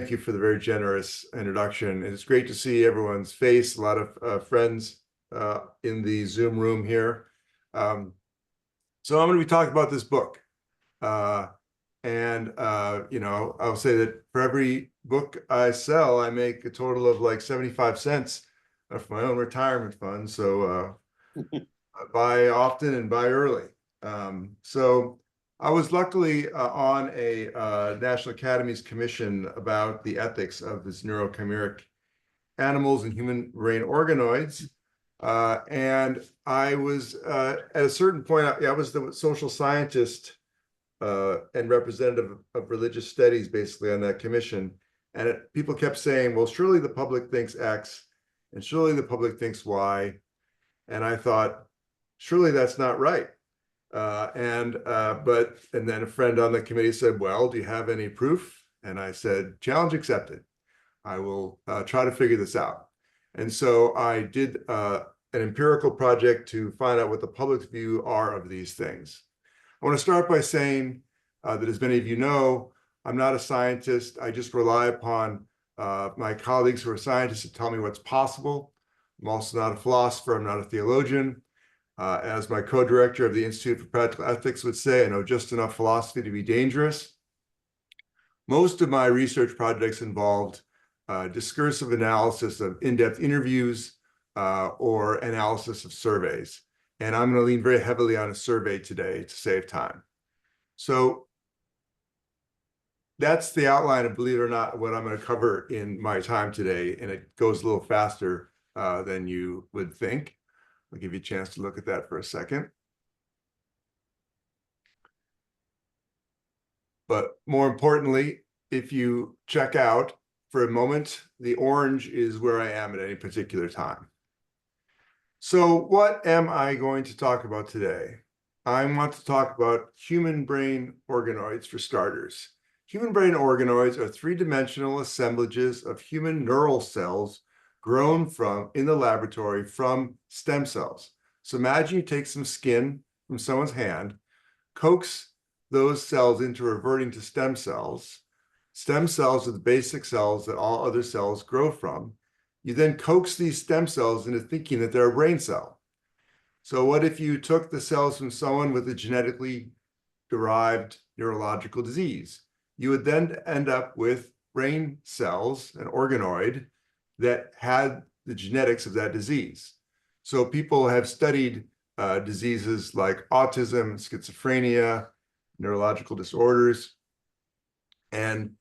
Thank you for the very generous introduction. It's great to see everyone's face, a lot of friends in the Zoom room here. So I'm going to be talking about this book. I'll say that for every book I sell, I make a total of like 75 cents for my own retirement fund. So buy often and buy early. So I was luckily on a National Academy's commission about the ethics of this neurochimeric animals and human brain organoids. And I was at a certain point, I was the social scientist and representative of religious studies basically on that commission. And people kept saying, well, surely the public thinks X and surely the public thinks Y. And I thought, surely that's not right. And then a friend on the committee said, well, do you have any proof? And I said, challenge accepted. I will try to figure this out. And so I did an empirical project to find out what the public's view are of these things. I want to start by saying that, as many of you know, I'm not a scientist. I just rely upon my colleagues who are scientists to tell me what's possible. I'm also not a philosopher. I'm not a theologian. As my co-director of the Institute for Practical Ethics would say, I know just enough philosophy to be dangerous. Most of my research projects involved discursive analysis of in-depth interviews or analysis of surveys. And I'm going to lean very heavily on a survey today to save time. So that's the outline of, believe it or not, what I'm going to cover in my time today. And it goes a little faster than you would think. I'll give you a chance to look at that for a second. But more importantly, if you check out for a moment, the orange is where I am at any particular time. So what am I going to talk about today? I want to talk about human brain organoids for starters. Human brain organoids are three-dimensional assemblages of human neural cells grown in the laboratory from stem cells. So imagine you take some skin from someone's hand, coax those cells into reverting to stem cells. Stem cells are the basic cells that all other cells grow from. You then coax these stem cells into thinking that they're a brain cell. So what if you took the cells from someone with a genetically derived neurological disease? You would then end up with brain cells, an organoid, that had the genetics of that disease. So people have studied diseases like autism, schizophrenia, neurological disorders. And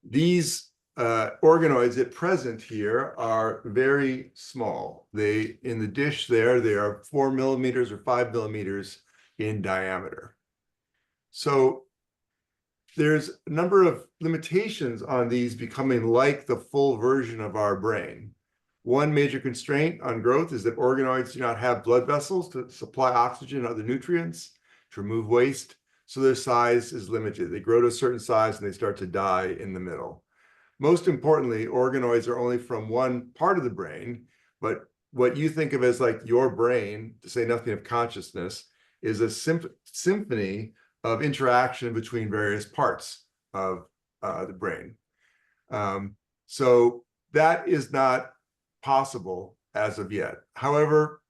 these organoids at present here are very small. In the dish there, they are 4 millimeters or 5 millimeters in diameter. So there's a number of limitations on these becoming like the full version of our brain. One major constraint on growth is that organoids do not have blood vessels to supply oxygen and other nutrients, to remove waste, so their size is limited. They grow to a certain size and they start to die in the middle. Most importantly, organoids are only from one part of the brain, but what you think of as like your brain, to say nothing of consciousness, is a symphony of interaction between various parts of the brain. So that is not possible as of yet. However,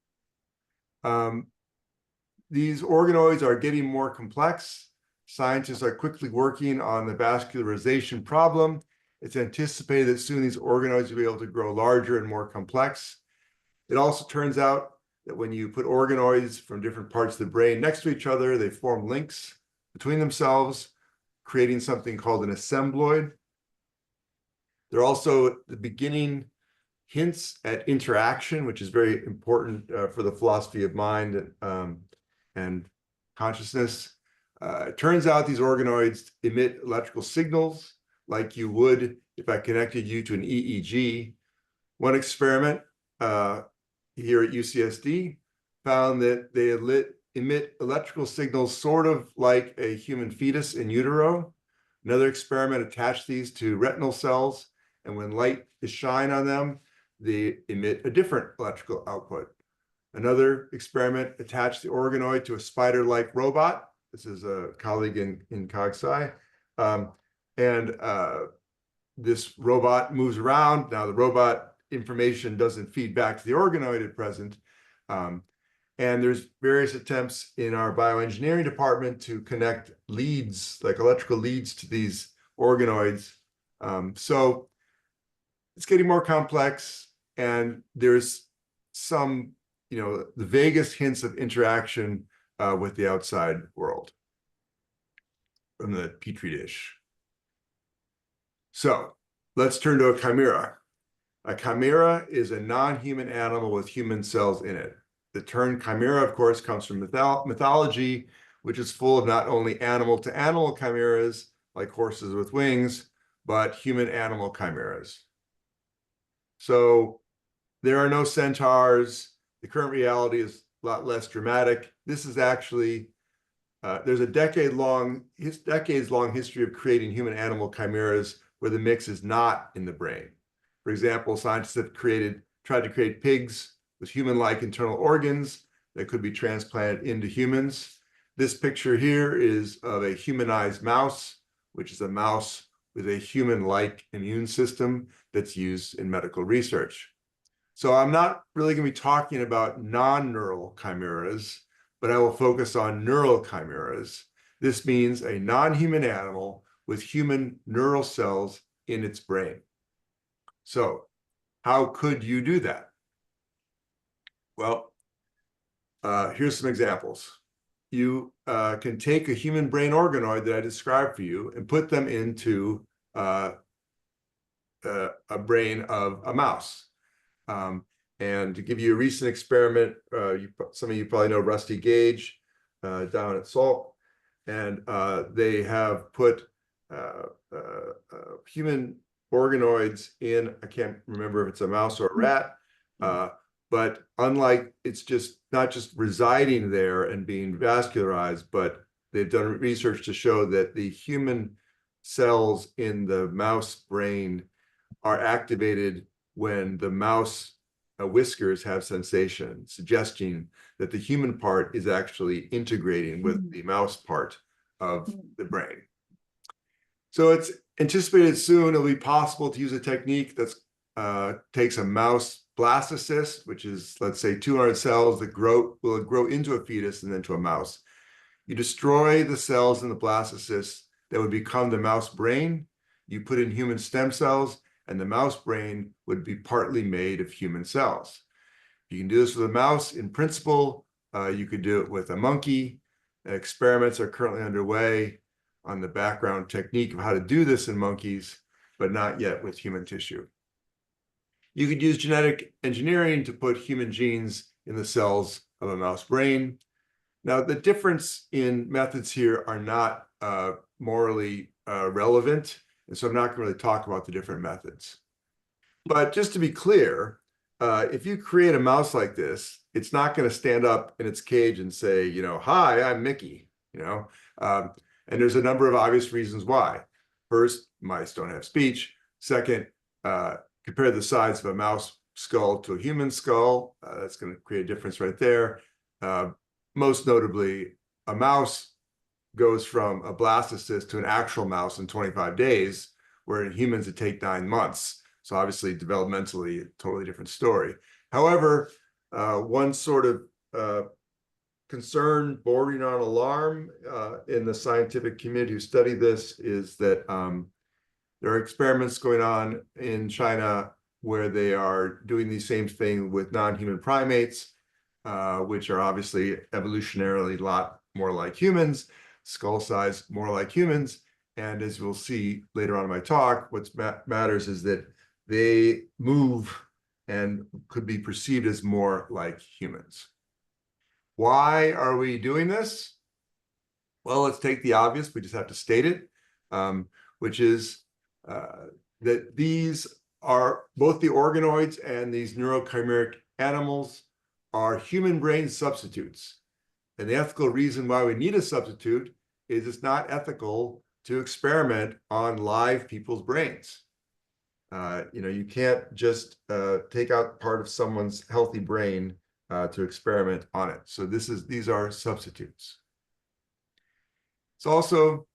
these organoids are getting more complex. Scientists are quickly working on the vascularization problem. It's anticipated that soon these organoids will be able to grow larger and more complex. It also turns out that when you put organoids from different parts of the brain next to each other, they form links between themselves, creating something called an assembloid. They're also the beginning hints at interaction, which is very important for the philosophy of mind and consciousness. It turns out these organoids emit electrical signals like you would if I connected you to an EEG. One experiment here at UCSD found that they emit electrical signals sort of like a human fetus in utero. Another experiment attached these to retinal cells, and when light is shined on them, they emit a different electrical output. Another experiment attached the organoid to a spider-like robot. This is a colleague in CogSci. this robot moves around. Now the robot information doesn't feed back to the organoid at present. And there's various attempts in our bioengineering department to connect leads, like electrical leads, to these organoids. So it's getting more complex, and there's some, the vaguest hints of interaction with the outside world from the petri dish. So let's turn to a chimera. A chimera is a non-human animal with human cells in it. The term chimera, of course, comes from mythology, which is full of not only animal-to-animal chimeras, like horses with wings, but human-animal chimeras. So there are no centaurs. The current reality is a lot less dramatic. This is actually, there's a decades-long history of creating human-animal chimeras where the mix is not in the brain. For example, scientists have tried to create pigs with human-like internal organs that could be transplanted into humans. This picture here is of a humanized mouse, which is a mouse with a human-like immune system that's used in medical research. So I'm not really going to be talking about non-neural chimeras, but I will focus on neural chimeras. This means a non-human animal with human neural cells in its brain. So how could you do that? Well, here's some examples. You can take a human brain organoid that I described for you and put them into a brain of a mouse. And to give you a recent experiment, some of you probably know Rusty Gage down at Salk, and they have put human organoids in, I can't remember if it's a mouse or a rat, but unlike, it's just not just residing there and being vascularized, but they've done research to show that the human cells in the mouse brain are activated when the mouse whiskers have sensation, suggesting that the human part is actually integrating with the mouse part of the brain. So it's anticipated soon it'll be possible to use a technique that takes a mouse blastocyst, which is, let's say, 200 cells that will grow into a fetus and then to a mouse. You destroy the cells in the blastocyst that would become the mouse brain. You put in human stem cells, and the mouse brain would be partly made of human cells. You can do this with a mouse. In principle, you could do it with a monkey. Experiments are currently underway on the background technique of how to do this in monkeys, but not yet with human tissue. You could use genetic engineering to put human genes in the cells of a mouse brain. Now, the difference in methods here are not morally relevant, and so I'm not going to really talk about the different methods. But just to be clear, if you create a mouse like this, it's not going to stand up in its cage and say, hi, I'm Mickey, and there's a number of obvious reasons why. First, mice don't have speech. Second, compare the size of a mouse skull to a human skull. That's going to create a difference right there. Most notably, a mouse goes from a blastocyst to an actual mouse in 25 days, where in humans it takes 9 months. So obviously, developmentally, a totally different story. However, one sort of concern bordering on alarm in the scientific community who study this is that there are experiments going on in China where they are doing the same thing with non-human primates, which are obviously evolutionarily a lot more like humans, skull size more like humans. And as we'll see later on in my talk, what matters is that they move and could be perceived as more like humans. Why are we doing this? Well, let's take the obvious. We just have to state it, which is that these are both the organoids and these neurochimeric animals are human brain substitutes. And the ethical reason why we need a substitute is it's not ethical to experiment on live people's brains. You can't just take out part of someone's healthy brain to experiment on it. So these are substitutes. It's also,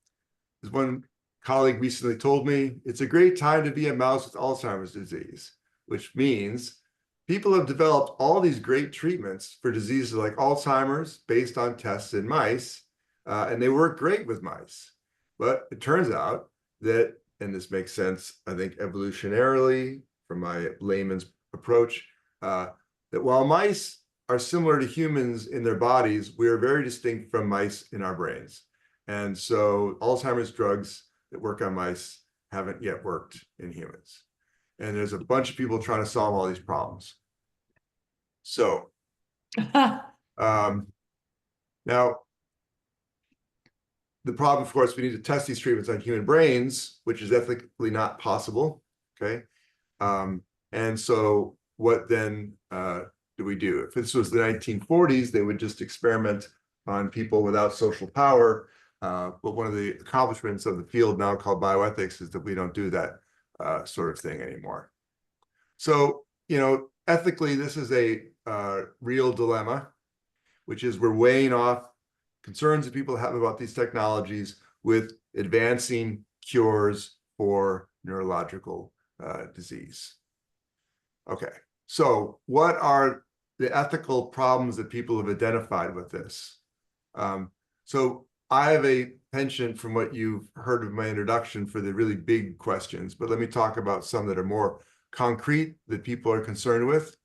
there's one colleague recently told me it's a great time to be a mouse with Alzheimer's disease, which means people have developed all these great treatments for diseases like Alzheimer's based on tests in mice, and they work great with mice. But it turns out that, and this makes sense, I think, evolutionarily from my layman's approach, that while mice are similar to humans in their bodies, we are very distinct from mice in our brains. And so Alzheimer's drugs that work on mice haven't yet worked in humans. And there's a bunch of people trying to solve all these problems. So now, the problem, of course, we need to test these treatments on human brains, which is ethically not possible, okay? And so what then do we do? If this was the 1940s, they would just experiment on people without social power. But one of the accomplishments of the field now called bioethics is that we don't do that sort of thing anymore. So, ethically, this is a real dilemma, which is we're weighing off concerns that people have about these technologies with advancing cures for neurological disease. Okay, so what are the ethical problems that people have identified with this? So I have a penchant from what you've heard of my introduction for the really big questions, but let me talk about some that are more concrete that people are concerned with.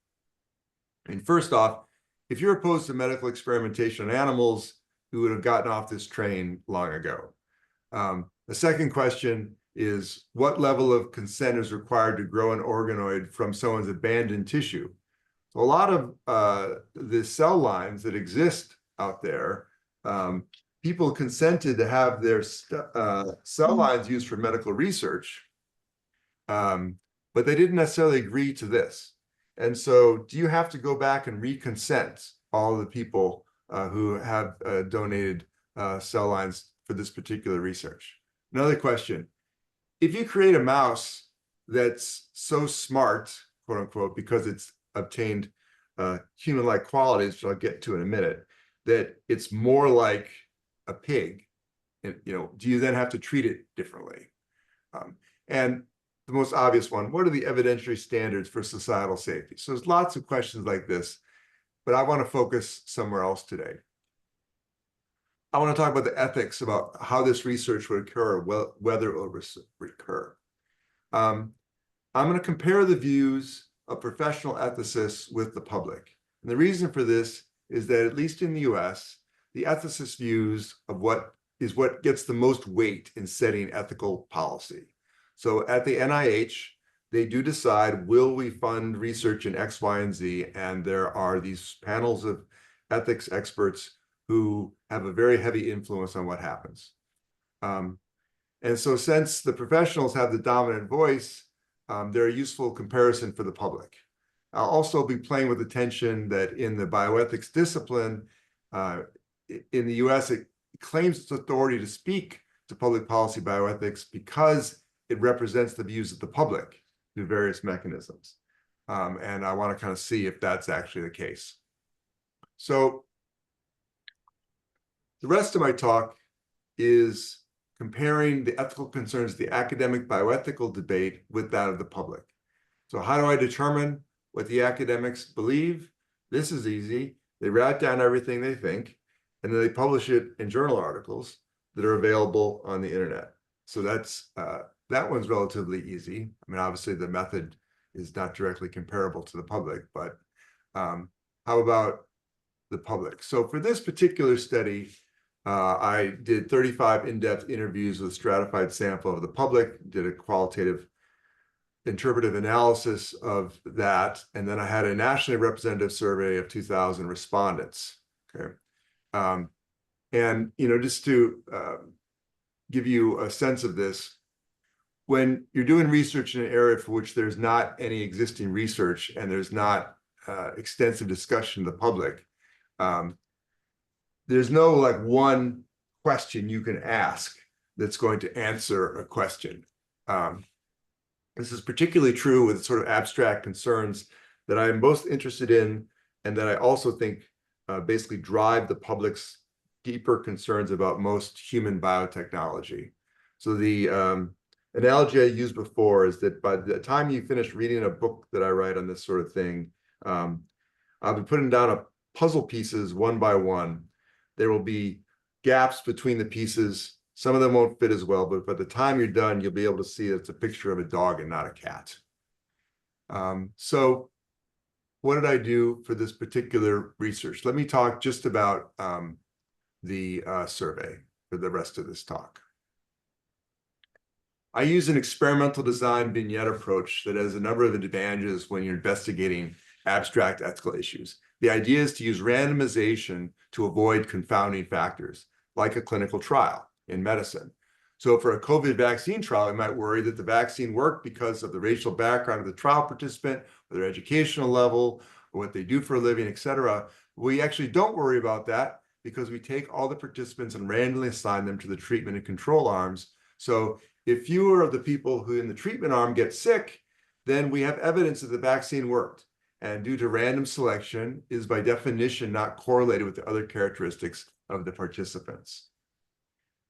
And first off, if you're opposed to medical experimentation on animals, we would have gotten off this train long ago. The second question is, what level of consent is required to grow an organoid from someone's abandoned tissue? So a lot of the cell lines that exist out there, people consented to have their cell lines used for medical research, but they didn't necessarily agree to this. And so do you have to go back and reconsent all of the people who have donated cell lines for this particular research? Another question, if you create a mouse that's so smart, quote unquote, because it's obtained human-like qualities, which I'll get to in a minute, that it's more like a pig, and, do you then have to treat it differently? And the most obvious one, what are the evidentiary standards for societal safety? So there's lots of questions like this, but I want to focus somewhere else today. I want to talk about the ethics about how this research would occur, whether it will recur. I'm going to compare the views of professional ethicists with the public. And the reason for this is that, at least in the US, the ethicists' views of what gets the most weight in setting ethical policy. So at the NIH, they do decide, will we fund research in X, Y, and Z? And there are these panels of ethics experts who have a very heavy influence on what happens. And so since the professionals have the dominant voice, they're a useful comparison for the public. I'll also be playing with the tension that in the bioethics discipline, in the US, it claims its authority to speak to public policy bioethics because it represents the views of the public through various mechanisms. And I want to kind of see if that's actually the case. So the rest of my talk is comparing the ethical concerns of the academic bioethical debate with that of the public. So how do I determine what the academics believe? This is easy. They write down everything they think, and then they publish it in journal articles that are available on the internet. So that's that one's relatively easy. I mean, obviously the method is not directly comparable to the public, but how about the public? So for this particular study, I did 35 in-depth interviews with a stratified sample of the public, did a qualitative interpretive analysis of that, and then I had a nationally representative survey of 2,000 respondents. Okay, and just to give you a sense of this, when you're doing research in an area for which there's not any existing research and there's not extensive discussion in the public, there's no one question you can ask that's going to answer a question. This is particularly true with sort of abstract concerns that I'm most interested in, and that I also think basically drive the public's deeper concerns about most human biotechnology. So the analogy I used before is that by the time you finish reading a book that I write on this sort of thing, I'll be putting down a puzzle pieces one by one. There will be gaps between the pieces. Some of them won't fit as well, but by the time you're done, you'll be able to see it's a picture of a dog and not a cat. So what did I do for this particular research? Let me talk just about the survey for the rest of this talk. I use an experimental design vignette approach that has a number of advantages when you're investigating abstract ethical issues. The idea is to use randomization to avoid confounding factors, like a clinical trial in medicine. So for a COVID vaccine trial, I might worry that the vaccine worked because of the racial background of the trial participant, or their educational level, or what they do for a living, et cetera. We actually don't worry about that because we take all the participants and randomly assign them to the treatment and control arms. So if fewer of the people who in the treatment arm get sick, then we have evidence that the vaccine worked. And due to random selection, is by definition not correlated with the other characteristics of the participants.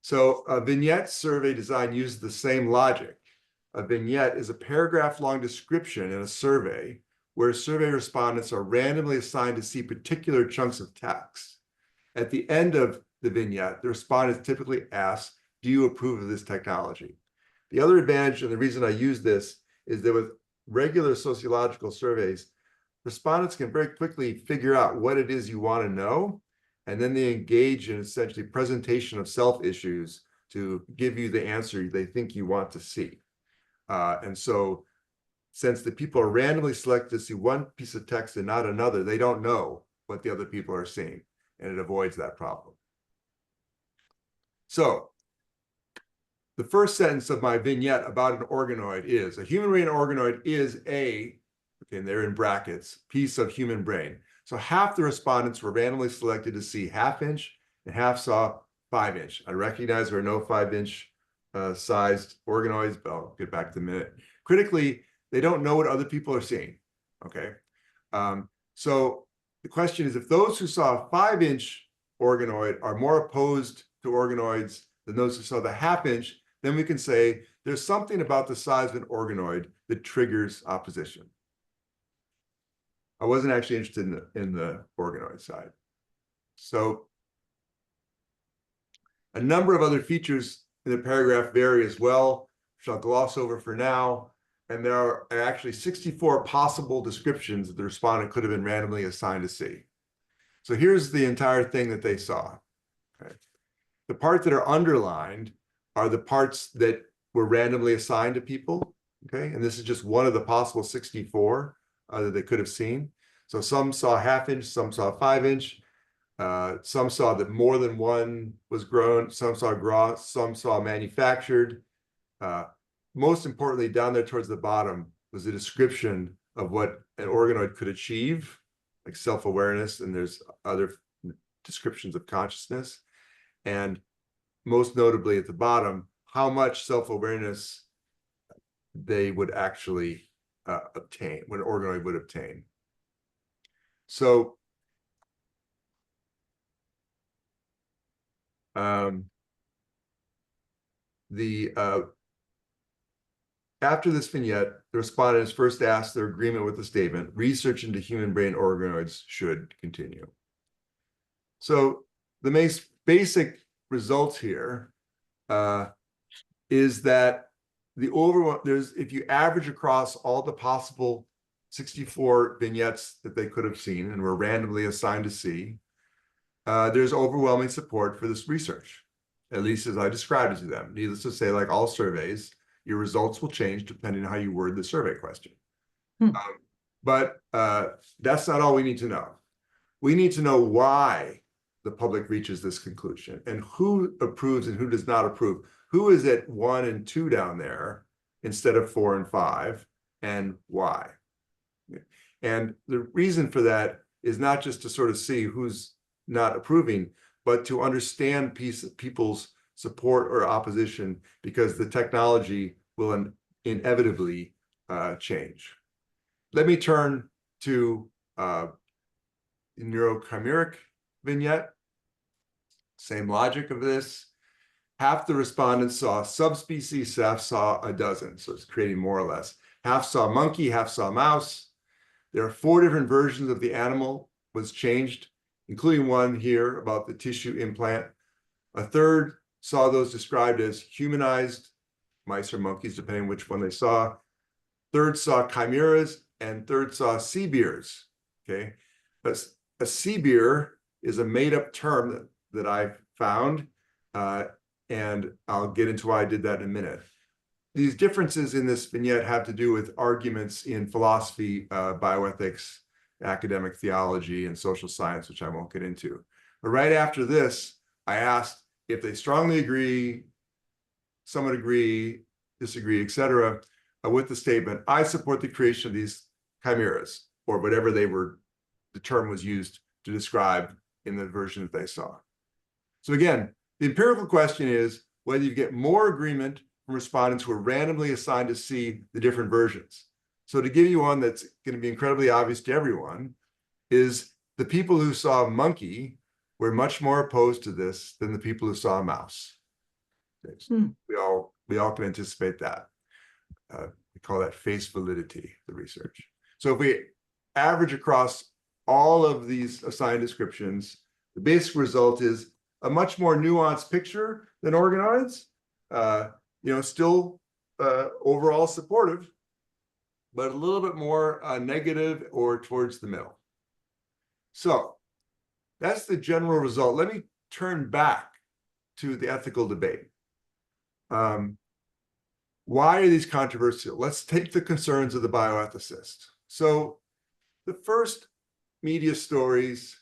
So a vignette survey design uses the same logic. A vignette is a paragraph-long description in a survey where survey respondents are randomly assigned to see particular chunks of text. At the end of the vignette, the respondent typically asks, do you approve of this technology? The other advantage, and the reason I use this, is that with regular sociological surveys, respondents can very quickly figure out what it is you want to know, and then they engage in essentially presentation of self issues to give you the answer they think you want to see. And so since the people are randomly selected to see one piece of text and not another, they don't know what the other people are seeing, and it avoids that problem. So the first sentence of my vignette about an organoid is, a human brain organoid is a, okay, and they're in brackets, piece of human brain. So half the respondents were randomly selected to see 1/2 inch and half saw 5 inch. I recognize there are no 5 inch sized organoids, but I'll get back to the minute. Critically, they don't know what other people are seeing, okay? So the question is, if those who saw a 5 inch organoid are more opposed to organoids than those who saw the 1/2 inch, then we can say there's something about the size of an organoid that triggers opposition. I wasn't actually interested in the organoid side. So a number of other features in the paragraph vary as well, which I'll gloss over for now. And there are actually 64 possible descriptions that the respondent could have been randomly assigned to see. So here's the entire thing that they saw. Okay. The parts that are underlined are the parts that were randomly assigned to people. Okay, and this is just one of the possible 64 that they could have seen. So some saw 1/2 inch, some saw 5 inch, some saw that more than one was grown, some saw gross, some saw manufactured. Most importantly, down there towards the bottom was a description of what an organoid could achieve, like self-awareness, and there's other descriptions of consciousness. And most notably at the bottom, how much self-awareness they would actually obtain, what an organoid would obtain. So after this vignette, the respondents first asked their agreement with the statement, research into human brain organoids should continue. So the most basic result here is that if you average across all the possible 64 vignettes that they could have seen and were randomly assigned to see, there's overwhelming support for this research, at least as I described it to them. Needless to say, like all surveys, your results will change depending on how you word the survey question. But that's not all we need to know. We need to know why the public reaches this conclusion and who approves and who does not approve. Who is at 1 and 2 down there instead of 4 and 5, and why? And the reason for that is not just to sort of see who's not approving, but to understand people's support or opposition, because the technology will inevitably change. Let me turn to the neurochimeric vignette. Same logic of this. half the respondents saw subspecies, half saw a dozen. So it's creating more or less. Half saw monkey, half saw mouse. There are 4 different versions of the animal was changed, including one here about the tissue implant. A third saw those described as humanized mice or monkeys, depending on which one they saw. Third saw chimeras, and third saw sea bears. Okay, but a sea bear is a made-up term that I found, and I'll get into why I did that in a minute. These differences in this vignette have to do with arguments in philosophy, bioethics, academic theology, and social science, which I won't get into. But right after this, I asked if they strongly agree, somewhat agree, disagree, etc., with the statement, I support the creation of these chimeras, or whatever the term was used to describe in the version that they saw. So again, the empirical question is whether you get more agreement from respondents who are randomly assigned to see the different versions. So to give you one that's going to be incredibly obvious to everyone is the people who saw a monkey were much more opposed to this than the people who saw a mouse. We all can anticipate that. We call that face validity, the research. So if we average across all of these assigned descriptions, the basic result is a much more nuanced picture than organoids. Still overall supportive, but a little bit more negative or towards the middle. So that's the general result. Let me turn back to the ethical debate. Why are these controversial? Let's take the concerns of the bioethicist. So the first media stories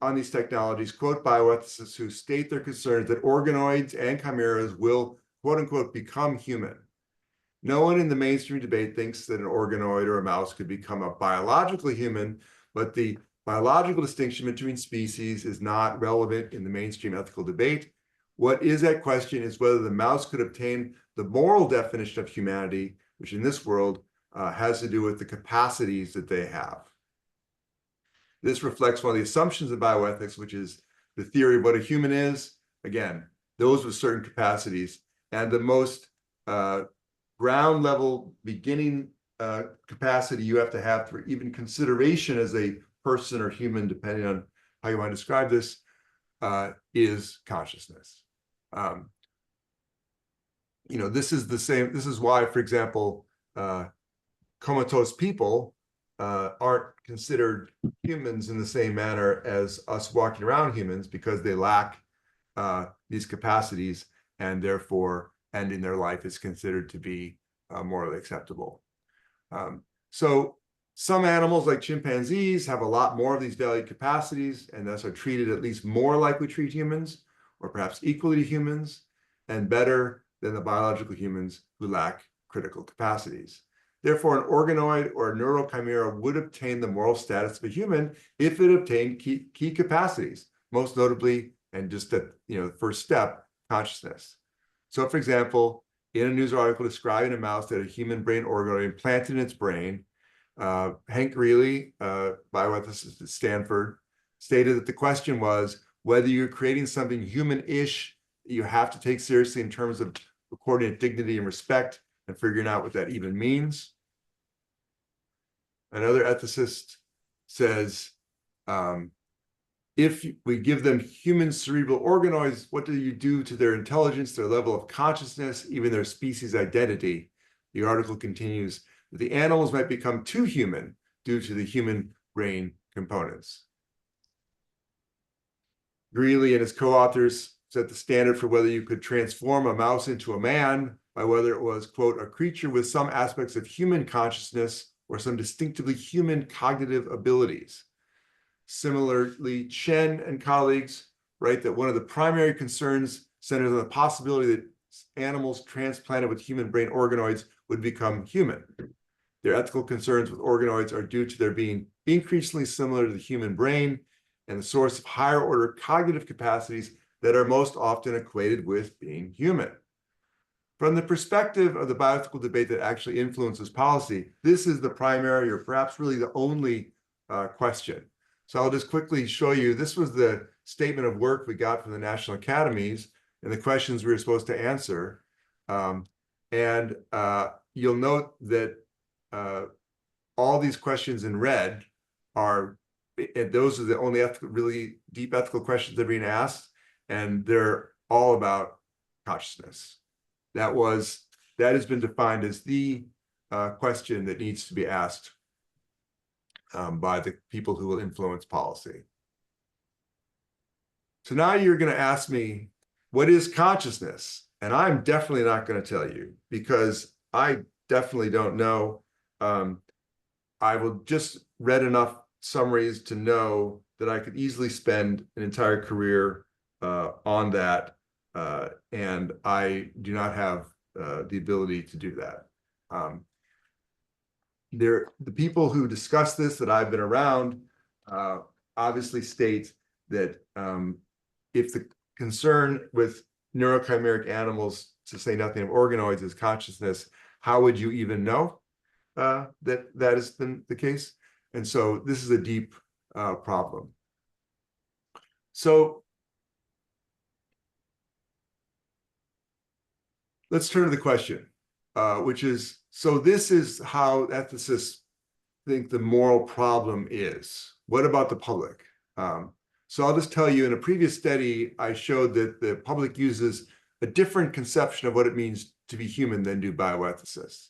on these technologies quote bioethicists who state their concerns that organoids and chimeras will, quote unquote, become human. No one in the mainstream debate thinks that an organoid or a mouse could become a biologically human, but the biological distinction between species is not relevant in the mainstream ethical debate. What is at question is whether the mouse could obtain the moral definition of humanity, which in this world has to do with the capacities that they have. This reflects one of the assumptions of bioethics, which is the theory of what a human is. Again, those with certain capacities, and the most ground level beginning capacity you have to have for even consideration as a person or human, depending on how you want to describe this, is consciousness. This is the same. This is why, for example, comatose people aren't considered humans in the same manner as us walking around humans, because they lack these capacities, and therefore ending their life is considered to be morally acceptable. So some animals like chimpanzees have a lot more of these valued capacities, and thus are treated at least more like we treat humans, or perhaps equally to humans, and better than the biological humans who lack critical capacities. Therefore, an organoid or a neural chimera would obtain the moral status of a human if it obtained key capacities, most notably, and just at the first step, consciousness. So, for example, in a news article describing a mouse that had a human brain organoid implanted in its brain, Hank Greeley, bioethicist at Stanford, stated that the question was whether you're creating something human-ish that you have to take seriously in terms of according to dignity and respect, and figuring out what that even means. Another ethicist says, if we give them human cerebral organoids, what do you do to their intelligence, their level of consciousness, even their species identity? The article continues that the animals might become too human due to the human brain components. Greeley and his co-authors set the standard for whether you could transform a mouse into a man by whether it was, quote, a creature with some aspects of human consciousness or some distinctively human cognitive abilities. Similarly, Chen and colleagues write that one of the primary concerns centers on the possibility that animals transplanted with human brain organoids would become human. Their ethical concerns with organoids are due to their being increasingly similar to the human brain and the source of higher order cognitive capacities that are most often equated with being human. From the perspective of the bioethical debate that actually influences policy, this is the primary, or perhaps really the only question. So I'll just quickly show you, this was the statement of work we got from the national academies and the questions we were supposed to answer. And you'll note that all these questions in red are, and those are the only really deep ethical questions that are being asked, and they're all about consciousness. That has been defined as the question that needs to be asked by the people who will influence policy. So now you're going to ask me, what is consciousness? And I'm definitely not going to tell you, because I definitely don't know. I will just read enough summaries to know that I could easily spend an entire career on that, and I do not have the ability to do that. The people who discuss this that I've been around obviously state that if the concern with neurochimeric animals, to say nothing of organoids, is consciousness, how would you even know that has been the case? And so this is a deep problem. So let's turn to the question, which is, so this is how ethicists think the moral problem is. What about the public? So I'll just tell you, in a previous study, I showed that the public uses a different conception of what it means to be human than do bioethicists.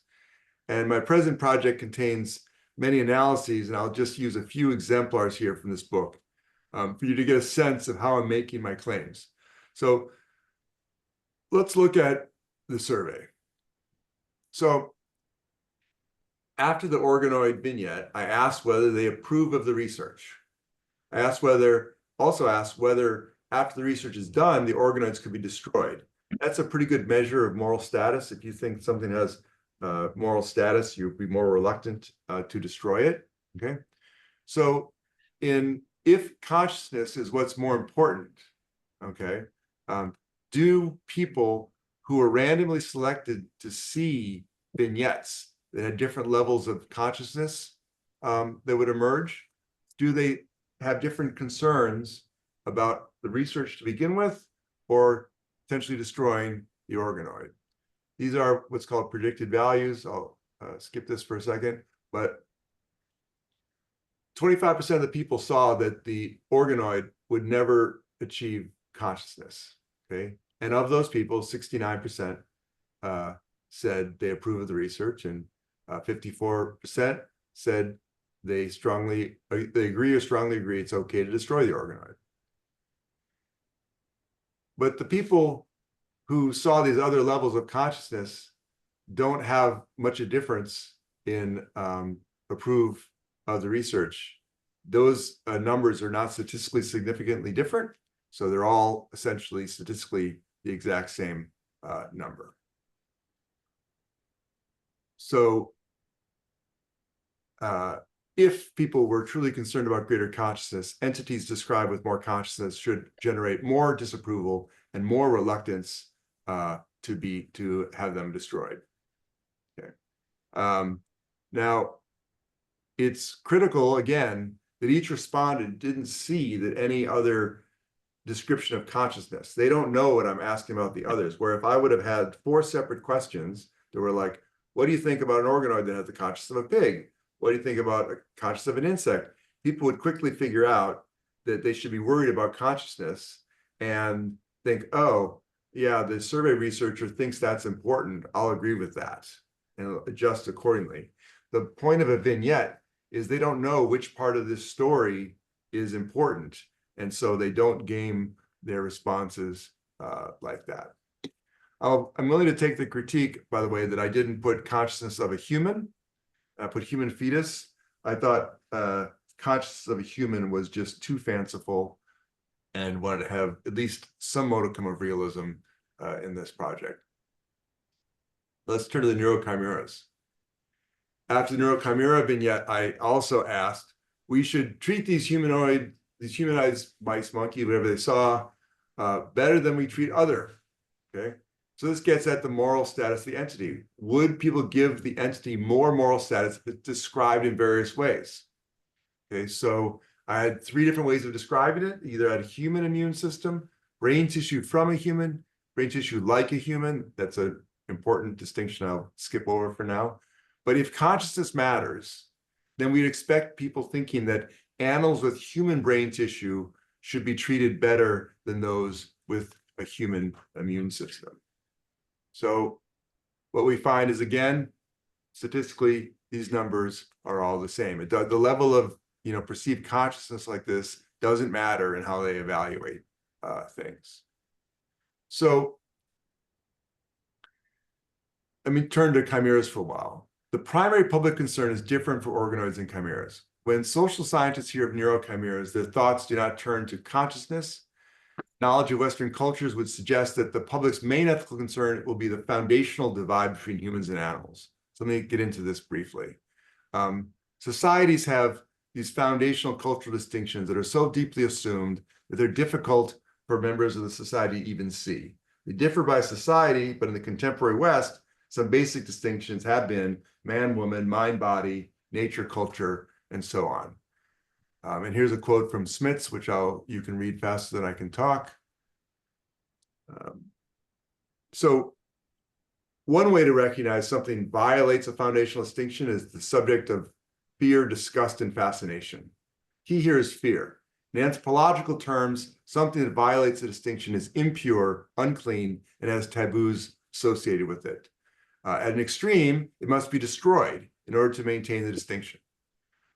And my present project contains many analyses, and I'll just use a few exemplars here from this book for you to get a sense of how I'm making my claims. So let's look at the survey. So after the organoid vignette, I asked whether they approve of the research. I also asked whether after the research is done, the organoids could be destroyed. That's a pretty good measure of moral status. If you think something has moral status, you'd be more reluctant to destroy it. Okay, so if consciousness is what's more important, okay, do people who are randomly selected to see vignettes that had different levels of consciousness that would emerge, do they have different concerns about the research to begin with, or potentially destroying the organoid? These are what's called predicted values. I'll skip this for a second, but 25% of the people saw that the organoid would never achieve consciousness, okay? And of those people, 69% said they approve of the research, and 54% said they agree or strongly agree it's okay to destroy the organoid. But the people who saw these other levels of consciousness don't have much a difference in approve of the research. Those numbers are not statistically significantly different, so they're all essentially statistically the exact same number. So if people were truly concerned about greater consciousness, entities described with more consciousness should generate more disapproval and more reluctance to have them destroyed. Okay. Now, it's critical, again, that each respondent didn't see that any other description of consciousness. They don't know what I'm asking about the others, where if I would have had 4 separate questions that were like, what do you think about an organoid that has the consciousness of a pig? What do you think about a consciousness of an insect? People would quickly figure out that they should be worried about consciousness and think, oh, yeah, the survey researcher thinks that's important. I'll agree with that and adjust accordingly. The point of a vignette is they don't know which part of this story is important, and so they don't game their responses like that. I'm willing to take the critique, by the way, that I didn't put consciousness of a human. I put human fetus. I thought consciousness of a human was just too fanciful and wanted to have at least some modicum of realism in this project. Let's turn to the neurochimeras. After the neurochimera vignette, I also asked, we should treat these humanized mice, monkey, whatever they saw, better than we treat other, okay? So this gets at the moral status of the entity. Would people give the entity more moral status if it's described in various ways? Okay, so I had 3 different ways of describing it. Either had a human immune system, brain tissue from a human, brain tissue like a human. That's an important distinction I'll skip over for now. But if consciousness matters, then we'd expect people thinking that animals with human brain tissue should be treated better than those with a human immune system. So what we find is, again, statistically, these numbers are all the same. The level of perceived consciousness like this doesn't matter in how they evaluate things. So let me turn to chimeras for a while. The primary public concern is different for organoids and chimeras. When social scientists hear of neurochimeras, their thoughts do not turn to consciousness. Knowledge of Western cultures would suggest that the public's main ethical concern will be the foundational divide between humans and animals. So let me get into this briefly. Societies have these foundational cultural distinctions that are so deeply assumed that they're difficult for members of the society to even see. They differ by society, but in the contemporary West, some basic distinctions have been man, woman, mind, body, nature, culture, and so on. And here's a quote from Smits, which you can read faster than I can talk. So one way to recognize something violates a foundational distinction is the subject of fear, disgust, and fascination. Key here is fear. In anthropological terms, something that violates a distinction is impure, unclean, and has taboos associated with it. At an extreme, it must be destroyed in order to maintain the distinction.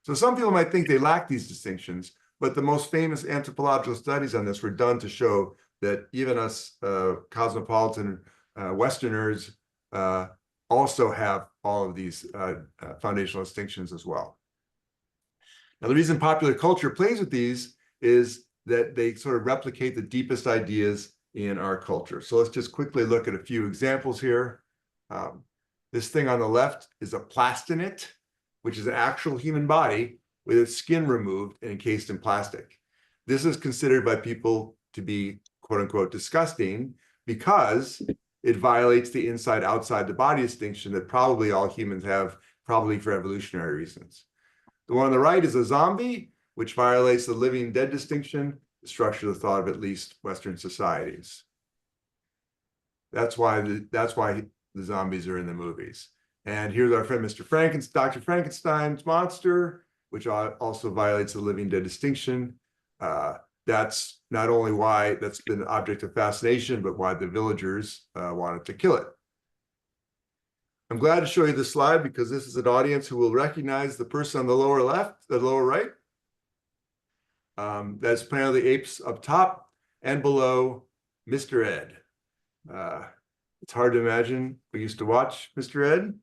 So some people might think they lack these distinctions, but the most famous anthropological studies on this were done to show that even us cosmopolitan Westerners also have all of these foundational distinctions as well. Now, the reason popular culture plays with these is that they sort of replicate the deepest ideas in our culture. So let's just quickly look at a few examples here. This thing on the left is a plastinate, which is an actual human body with its skin removed and encased in plastic. This is considered by people to be, quote unquote, disgusting because it violates the inside-outside the body distinction that probably all humans have, probably for evolutionary reasons. The one on the right is a zombie, which violates the living dead distinction, the structure of the thought of at least Western societies. That's why the zombies are in the movies. And here's our friend Dr. Frankenstein's monster, which also violates the living dead distinction. That's not only why that's been an object of fascination, but why the villagers wanted to kill it. I'm glad to show you this slide because this is an audience who will recognize the person on the lower left, the lower right. That's Planet of the Apes up top, and below Mr. Ed. It's hard to imagine we used to watch Mr. Ed,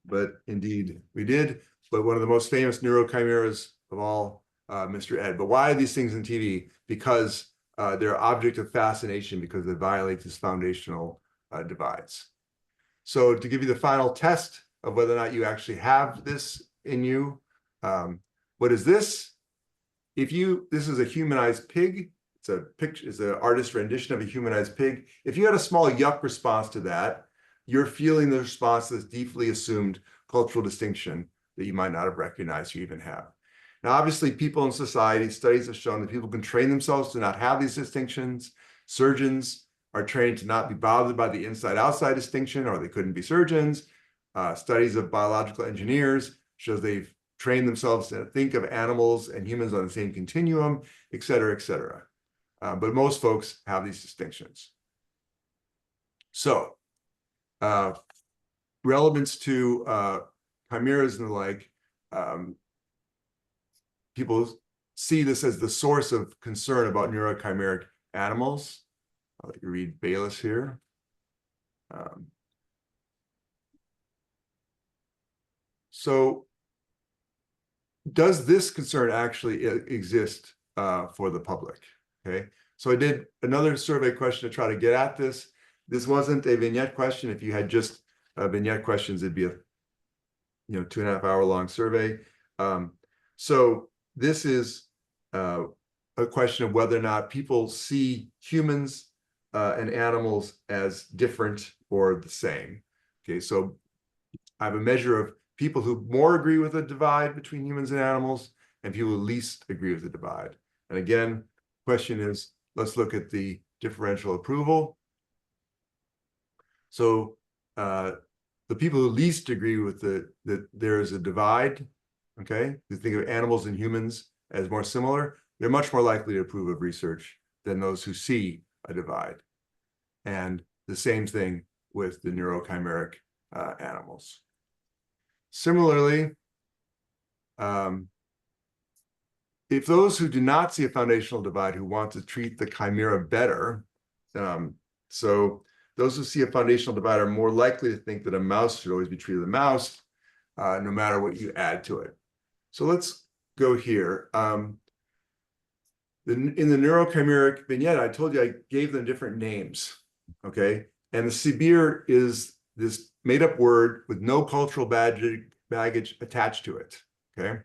but indeed we did. But one of the most famous neurochimeras of all, Mr. Ed. But why are these things in TV? Because they're object of fascination because they violate these foundational divides. So to give you the final test of whether or not you actually have this in you, what is this? This is a humanized pig. It's a picture, it's an artist's rendition of a humanized pig. If you had a small yuck response to that, you're feeling the response to this deeply assumed cultural distinction that you might not have recognized you even have. Now, obviously, people in society, studies have shown that people can train themselves to not have these distinctions. Surgeons are trained to not be bothered by the inside-outside distinction, or they couldn't be surgeons. Studies of biological engineers shows they've trained themselves to think of animals and humans on the same continuum, et cetera, et cetera. But most folks have these distinctions. So, relevance to chimeras and the like, people see this as the source of concern about neurochimeric animals. I'll let you read Bayliss here. So does this concern actually exist for the public? Okay, so I did another survey question to try to get at this. This wasn't a vignette question. If you had just vignette questions, it'd be a 2.5 hour long survey. So this is a question of whether or not people see humans and animals as different or the same. Okay, so I have a measure of people who more agree with the divide between humans and animals and people who least agree with the divide. And again, question is, let's look at the differential approval. So the people who least agree with that there is a divide, okay, who think of animals and humans as more similar, they're much more likely to approve of research than those who see a divide. And the same thing with the neurochimeric animals. Similarly, if those who do not see a foundational divide who want to treat the chimera better, so those who see a foundational divide are more likely to think that a mouse should always be treated as a mouse, no matter what you add to it. So let's go here. In the neurochimeric vignette, I told you I gave them different names, okay? And the severe is this made-up word with no cultural baggage attached to it, okay?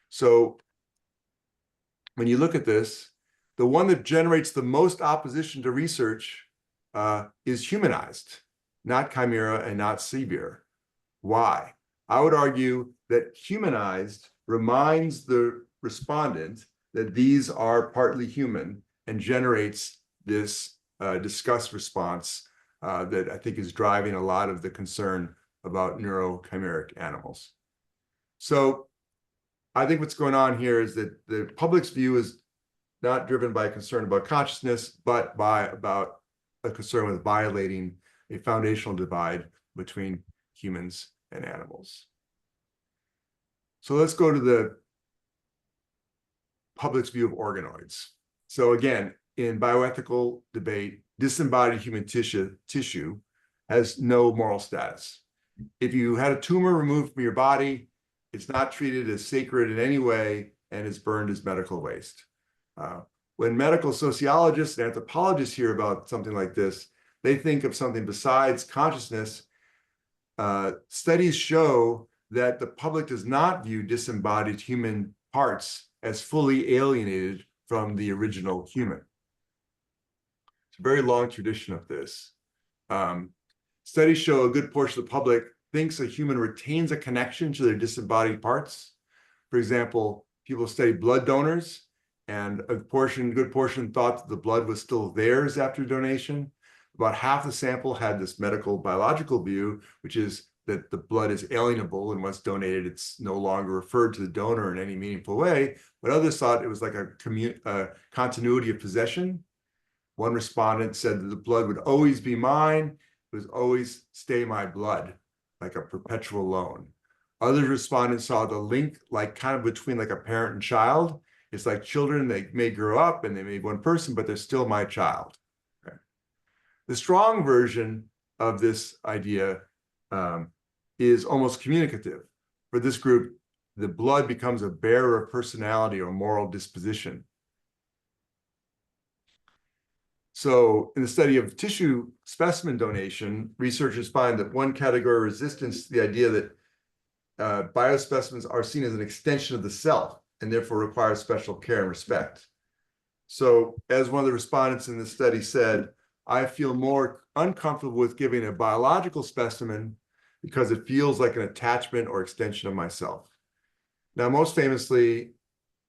So when you look at this, the one that generates the most opposition to research is humanized, not chimera and not severe. Why? I would argue that humanized reminds the respondent that these are partly human and generates this disgust response that I think is driving a lot of the concern about neurochimeric animals. So I think what's going on here is that the public's view is not driven by a concern about consciousness, but about a concern with violating a foundational divide between humans and animals. So let's go to the public's view of organoids. So again, in bioethical debate, disembodied human tissue has no moral status. If you had a tumor removed from your body, it's not treated as sacred in any way and is burned as medical waste. When medical sociologists and anthropologists hear about something like this, they think of something besides consciousness. Studies show that the public does not view disembodied human parts as fully alienated from the original human. It's a very long tradition of this. Studies show a good portion of the public thinks a human retains a connection to their disembodied parts. For example, people study blood donors, and a good portion thought that the blood was still theirs after donation. About half the sample had this medical biological view, which is that the blood is alienable, and once donated, it's no longer referred to the donor in any meaningful way. But others thought it was like a continuity of possession. One respondent said that the blood would always be mine, it would always stay my blood, like a perpetual loan. Other respondents saw the link like kind of between like a parent and child. It's like children, they may grow up and they may be one person, but they're still my child. Okay. The strong version of this idea is almost communicative. For this group, the blood becomes a bearer of personality or moral disposition. So in the study of tissue specimen donation, researchers find that one category of resistance to the idea that biospecimens are seen as an extension of the self and therefore require special care and respect. So as one of the respondents in this study said, I feel more uncomfortable with giving a biological specimen because it feels like an attachment or extension of myself. Now, most famously,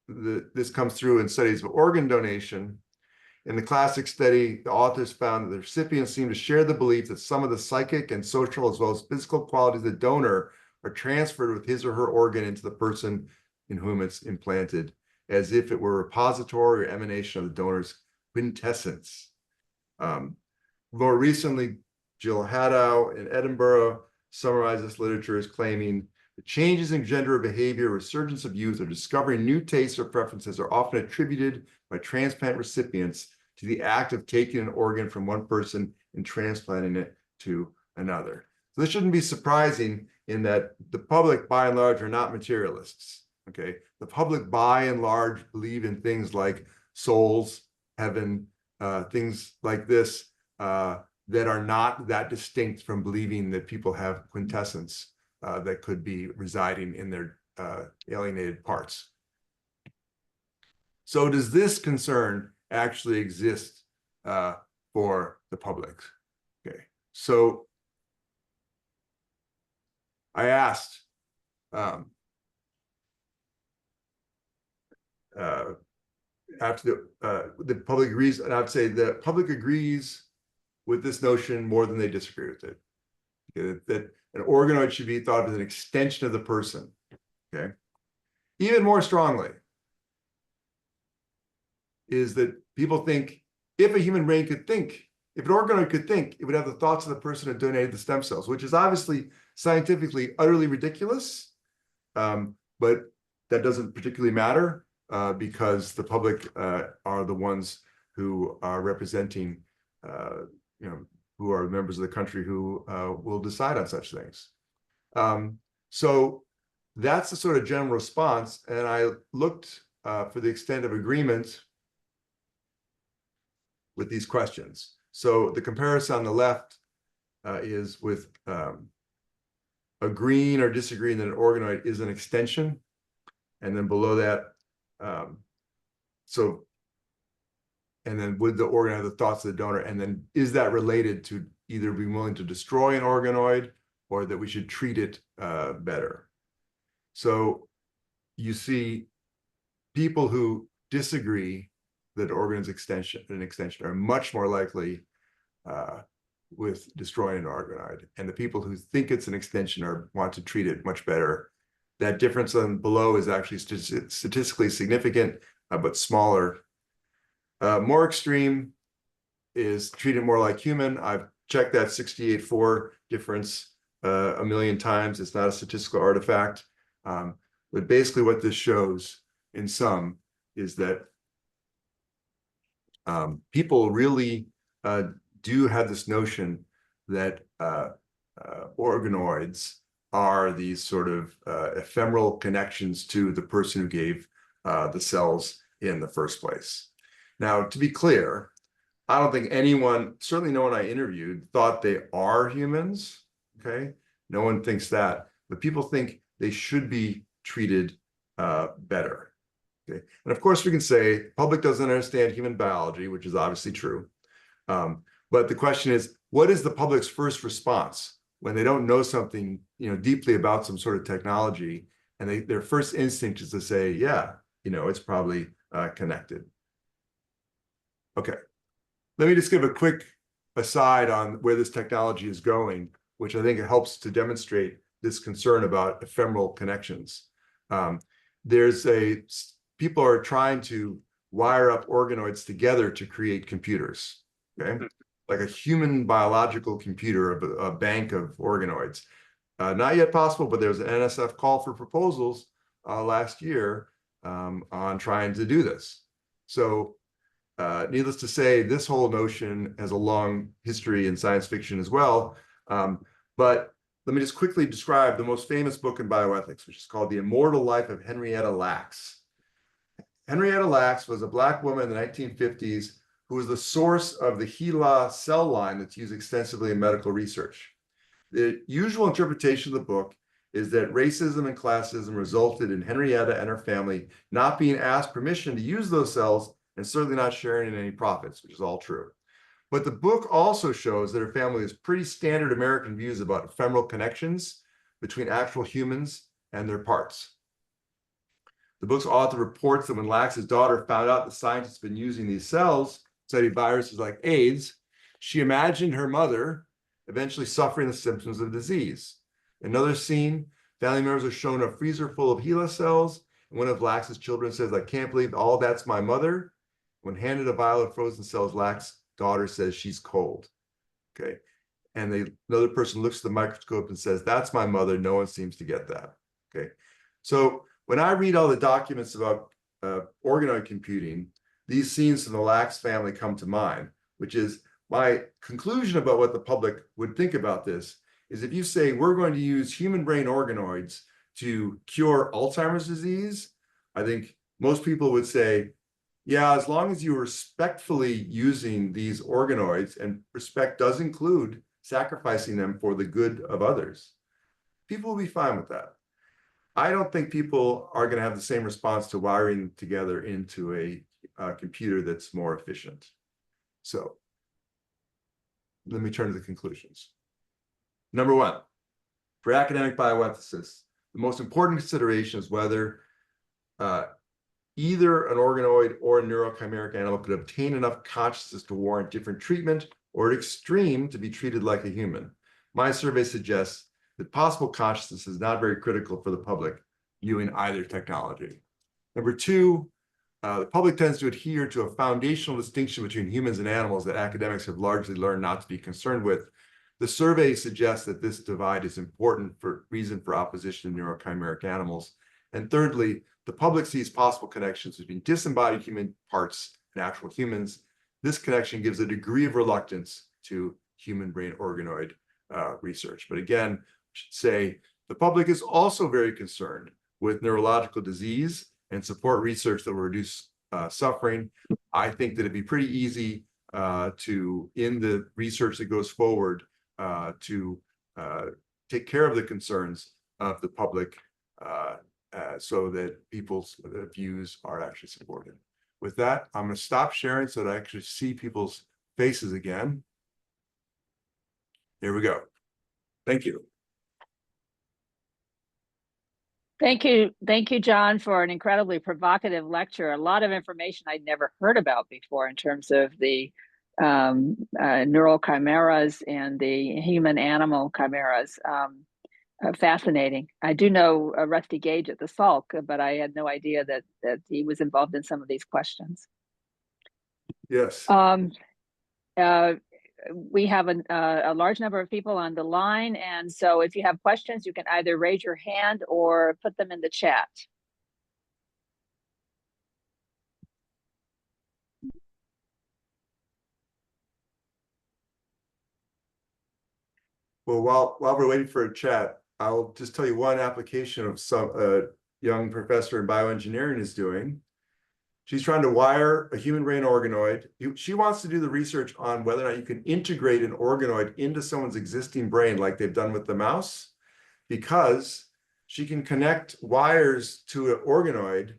this comes through in studies of organ donation. In the classic study, the authors found that the recipients seemed to share the belief that some of the psychic and social as well as physical qualities of the donor are transferred with his or her organ into the person in whom it's implanted, as if it were a repository or emanation of the donor's quintessence. More recently, Jill Haddow in Edinburgh summarized this literature as claiming the changes in gender or behavior, resurgence of youth, or discovering new tastes or preferences are often attributed by transplant recipients to the act of taking an organ from one person and transplanting it to another. So this shouldn't be surprising in that the public, by and large, are not materialists. Okay, the public, by and large, believe in things like souls, heaven, things like this that are not that distinct from believing that people have quintessence that could be residing in their alienated parts. So does this concern actually exist for the public? Okay, so I asked after the public agrees, and I'd say the public agrees with this notion more than they disagree with it. that an organoid should be thought of as an extension of the person. Okay. Even more strongly is that people think if a human brain could think, if an organoid could think, it would have the thoughts of the person who donated the stem cells, which is obviously scientifically utterly ridiculous. But that doesn't particularly matter because the public are the ones who are representing, who are members of the country who will decide on such things. So that's the sort of general response. And I looked for the extent of agreement with these questions. So the comparison on the left is with agreeing or disagreeing that an organoid is an extension. And then below that, and then would the organoid have the thoughts of the donor? And then is that related to either being willing to destroy an organoid or that we should treat it better? So you see people who disagree that organ's an extension are much more likely with destroying an organoid. And the people who think it's an extension or want to treat it much better. That difference on below is actually statistically significant, but smaller. More extreme is treat it more like human. I've checked that 68.4 difference a million times. It's not a statistical artifact. But basically what this shows in sum is that people really do have this notion that organoids are these sort of ephemeral connections to the person who gave the cells in the first place. Now, to be clear, I don't think anyone, certainly no one I interviewed, thought they are humans, okay? No one thinks that, but people think they should be treated better, okay? And of course, we can say public doesn't understand human biology, which is obviously true. But the question is, what is the public's first response when they don't know something, deeply about some sort of technology, and their first instinct is to say, yeah, it's probably connected. Okay, let me just give a quick aside on where this technology is going, which I think helps to demonstrate this concern about ephemeral connections. People are trying to wire up organoids together to create computers, okay? Like a human biological computer, a bank of organoids. Not yet possible, but there was an NSF call for proposals last year on trying to do this. So needless to say, this whole notion has a long history in science fiction as well. But let me just quickly describe the most famous book in bioethics, which is called The Immortal Life of Henrietta Lacks. Henrietta Lacks was a Black woman in the 1950s who was the source of the HeLa cell line that's used extensively in medical research. The usual interpretation of the book is that racism and classism resulted in Henrietta and her family not being asked permission to use those cells and certainly not sharing in any profits, which is all true. But the book also shows that her family has pretty standard American views about ephemeral connections between actual humans and their parts. The book's author reports that when Lax's daughter found out the scientists had been using these cells to study viruses like AIDS, she imagined her mother eventually suffering the symptoms of disease. In another scene, family members are shown a freezer full of HeLa cells, and one of Lax's children says, "I can't believe all that's my mother." When handed a vial of frozen cells, Lax's daughter says she's cold, okay? And another person looks at the microscope and says, "That's my mother." No one seems to get that, okay? So when I read all the documents about organoid computing, these scenes from the Lax family come to mind, which is my conclusion about what the public would think about this is if you say we're going to use human brain organoids to cure Alzheimer's disease, I think most people would say, yeah, as long as you're respectfully using these organoids, and respect does include sacrificing them for the good of others, people will be fine with that. I don't think people are going to have the same response to wiring together into a computer that's more efficient. So let me turn to the conclusions. Number one, for academic bioethicists, the most important consideration is whether either an organoid or a neurochimeric animal could obtain enough consciousness to warrant different treatment, or at extreme to be treated like a human. My survey suggests that possible consciousness is not very critical for the public viewing either technology. Number two, the public tends to adhere to a foundational distinction between humans and animals that academics have largely learned not to be concerned with. The survey suggests that this divide is important for reason for opposition to neurochimeric animals. And thirdly, the public sees possible connections between disembodied human parts and actual humans. This connection gives a degree of reluctance to human brain organoid research. But again, I should say the public is also very concerned with neurological disease and support research that will reduce suffering. I think that it'd be pretty easy in the research that goes forward to take care of the concerns of the public so that people's views are actually supported. With that, I'm going to stop sharing so that I actually see people's faces again. Here we go. Thank you. Thank you, John, for an incredibly provocative lecture. A lot of information I'd never heard about before in terms of the neural chimeras and the human-animal chimeras. Fascinating. I do know Rusty Gage at the Salk, but I had no idea that he was involved in some of these questions. Yes. We have a large number of people on the line, and so if you have questions, you can either raise your hand or put them in the chat. Well, while we're waiting for a chat, I'll just tell you one application of some young professor in bioengineering is doing. She's trying to wire a human brain organoid. She wants to do the research on whether or not you can integrate an organoid into someone's existing brain like they've done with the mouse, because she can connect wires to an organoid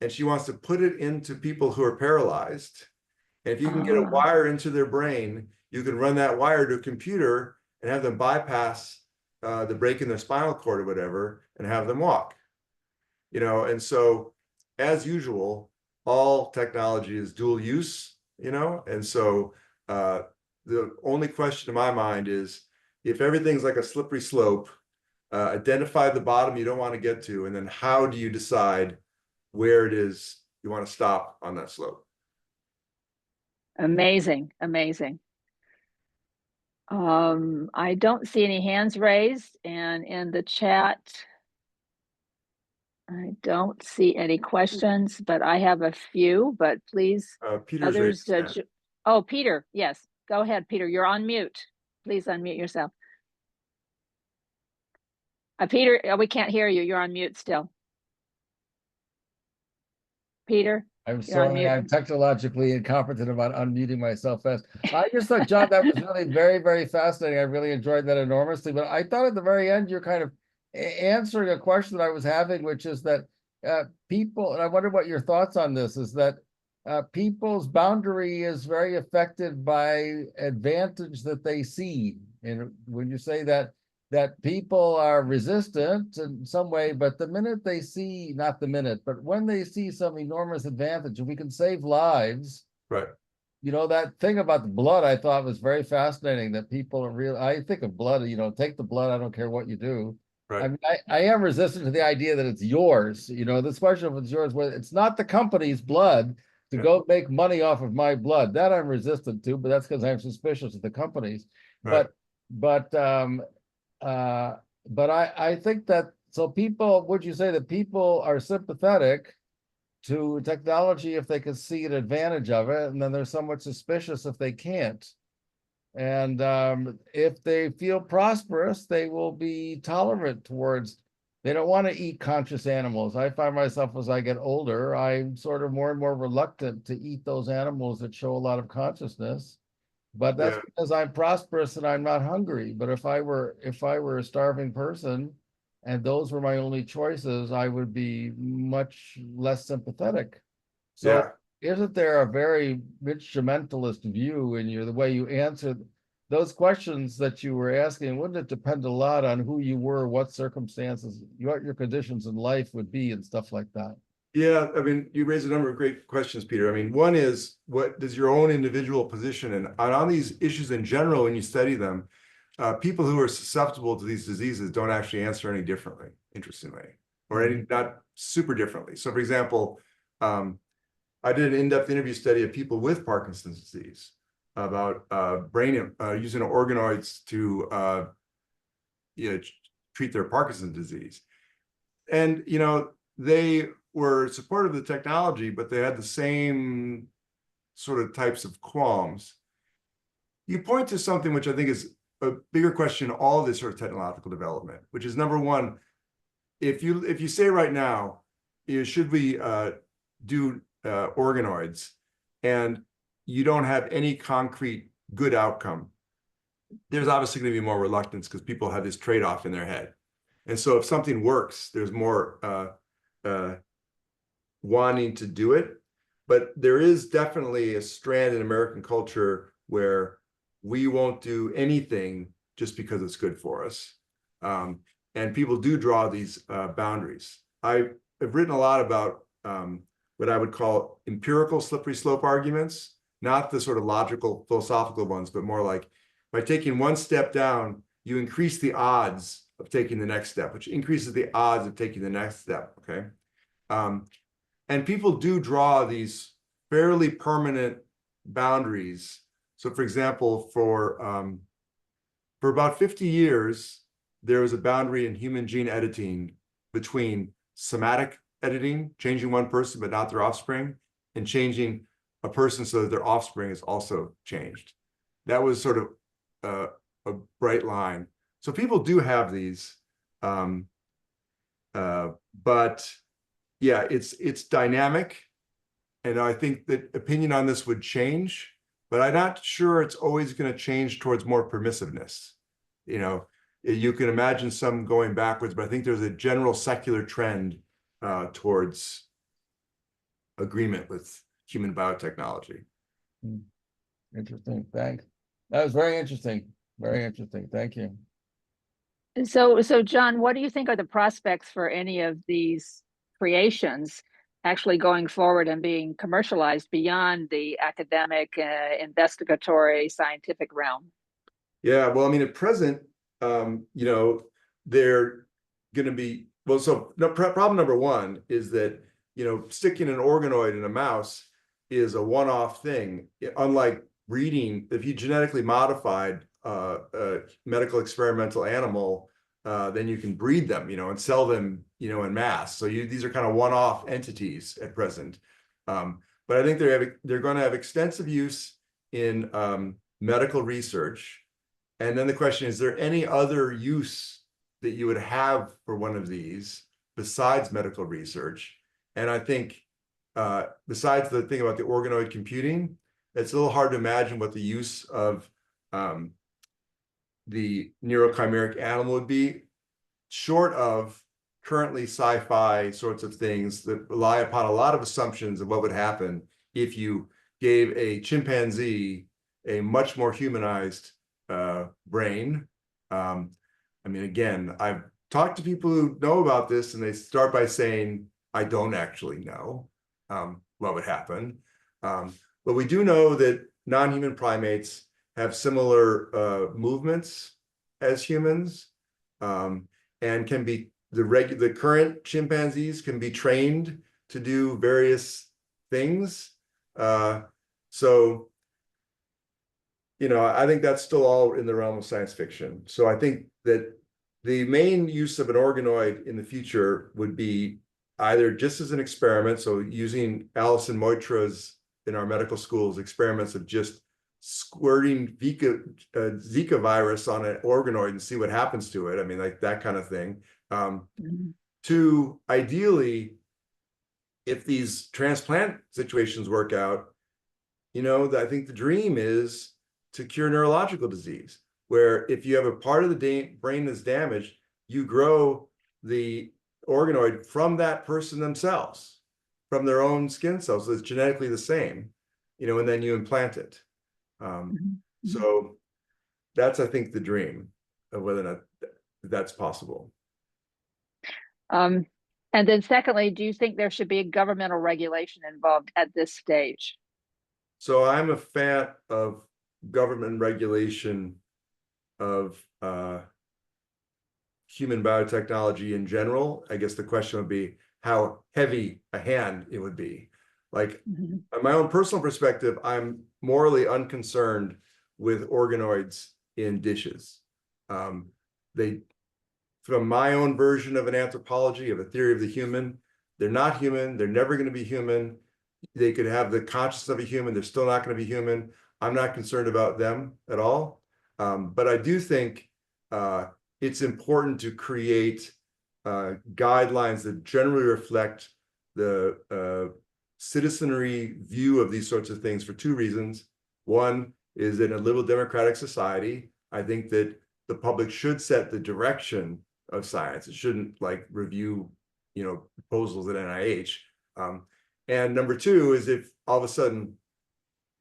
and she wants to put it into people who are paralyzed. And if you can get a wire into their brain, you can run that wire to a computer and have them bypass the break in their spinal cord or whatever and have them walk. You know, and so as usual, all technology is dual use, you know, and so the only question in my mind is, if everything's like a slippery slope, identify the bottom you don't want to get to, and then how do you decide where it is you want to stop on that slope? Amazing, amazing. I don't see any hands raised, and in the chat, I don't see any questions, but I have a few, but please, Peter's others. raised. Oh, Peter, yes, go ahead, Peter, you're on mute. Please unmute yourself. Peter, we can't hear you. You're on mute still. Peter? I'm sorry, I'm technologically incompetent about unmuting myself fast. I just thought, John, that was really very, very fascinating. I really enjoyed that enormously. But I thought at the very end, you're kind of answering a question that I was having, which is that people, and I wonder what your thoughts on this, is that people's boundary is very affected by advantage that they see. And when you say that people are resistant in some way, but the minute they see, not the minute, but when they see some enormous advantage, if we can save lives, Right. You know, that thing about the blood, I thought was very fascinating, that people are real. I think of blood, you know, take the blood, I don't care what you do. Right. I mean, I am resistant to the idea that it's yours, you know, this question of it's yours, well, it's not the company's blood to go make money off of my blood. That I'm resistant to, but that's because I'm suspicious of the companies. Right. But I think that, so people, would you say that people are sympathetic to technology if they can see an advantage of it, and then they're somewhat suspicious if they can't? And if they feel prosperous, they will be tolerant towards, they don't want to eat conscious animals. I find myself, as I get older, I'm sort of more and more reluctant to eat those animals that show a lot of consciousness. But that's because I'm prosperous and I'm not hungry. But if I were a starving person and those were my only choices, I would be much less sympathetic. So isn't there a very instrumentalist view in the way you answer those questions that you were asking? Wouldn't it depend a lot on who you were, what circumstances, what your conditions in life would be and stuff like that? Yeah, I mean, you raised a number of great questions, Peter. I mean, one is, what does your own individual position, and on these issues in general, when you study them, people who are susceptible to these diseases don't actually answer any differently, interestingly, or any not super differently. So, for example, I did an in-depth interview study of people with Parkinson's disease about using organoids to treat their Parkinson's disease. And, they were supportive of the technology, but they had the same sort of types of qualms. You point to something which I think is a bigger question in all of this sort of technological development, which is number one, if you say right now, should we do organoids, and you don't have any concrete good outcome, there's obviously going to be more reluctance because people have this trade-off in their head. And so if something works, there's more wanting to do it. But there is definitely a strand in American culture where we won't do anything just because it's good for us. And people do draw these boundaries. I've written a lot about what I would call empirical slippery slope arguments, not the sort of logical, philosophical ones, but more like by taking one step down, you increase the odds of taking the next step, which increases the odds of taking the next step, okay? And people do draw these fairly permanent boundaries. So for example, for about 50 years, there was a boundary in human gene editing between somatic editing, changing one person but not their offspring, and changing a person so that their offspring is also changed. That was sort of a bright line. So people do have these, but yeah, it's dynamic, and I think that opinion on this would change, but I'm not sure it's always going to change towards more permissiveness. You can imagine some going backwards, but I think there's a general secular trend towards agreement with human biotechnology. Interesting. Thanks. That was very interesting. Very interesting. Thank you. So John, what do you think are the prospects for any of these creations actually going forward and being commercialized beyond the academic, investigatory, scientific realm? Yeah, well, I mean, at present, they're going to be, well, so problem number one is that, sticking an organoid in a mouse is a one-off thing. Unlike breeding, if you genetically modified a medical experimental animal, then you can breed them, and sell them, in mass. So these are kind of one-off entities at present. But I think they're going to have extensive use in medical research. And then the question is there any other use that you would have for one of these besides medical research? And I think besides the thing about the organoid computing, it's a little hard to imagine what the use of the neurochimeric animal would be, short of currently sci-fi sorts of things that rely upon a lot of assumptions of what would happen if you gave a chimpanzee a much more humanized brain. I mean, again, I've talked to people who know about this, and they start by saying, I don't actually know what would happen. But we do know that non-human primates have similar movements as humans, and can be the current chimpanzees can be trained to do various things. So, I think that's still all in the realm of science fiction. So I think that the main use of an organoid in the future would be either just as an experiment, so using Alison Moitra's in our medical schools experiments of just squirting Zika virus on an organoid and see what happens to it. I mean, like that kind of thing. To ideally, if these transplant situations work out, I think the dream is to cure neurological disease, where if you have a part of the brain that's damaged, you grow the organoid from that person themselves, from their own skin cells. So it's genetically the same, and then you implant it. So that's, I think, the dream of whether or not that's possible. And then secondly, do you think there should be a governmental regulation involved at this stage? So I'm a fan of government regulation of human biotechnology in general. I guess the question would be how heavy a hand it would be. Like, on my own personal perspective, I'm morally unconcerned with organoids in dishes. They, from my own version of an anthropology, of a theory of the human, they're not human. They're never going to be human. They could have the consciousness of a human. They're still not going to be human. I'm not concerned about them at all. But I do think it's important to create guidelines that generally reflect the citizenry view of these sorts of things for two reasons. One is, in a liberal democratic society, I think that the public should set the direction of science. It shouldn't like review, proposals at NIH. And number two is, if all of a sudden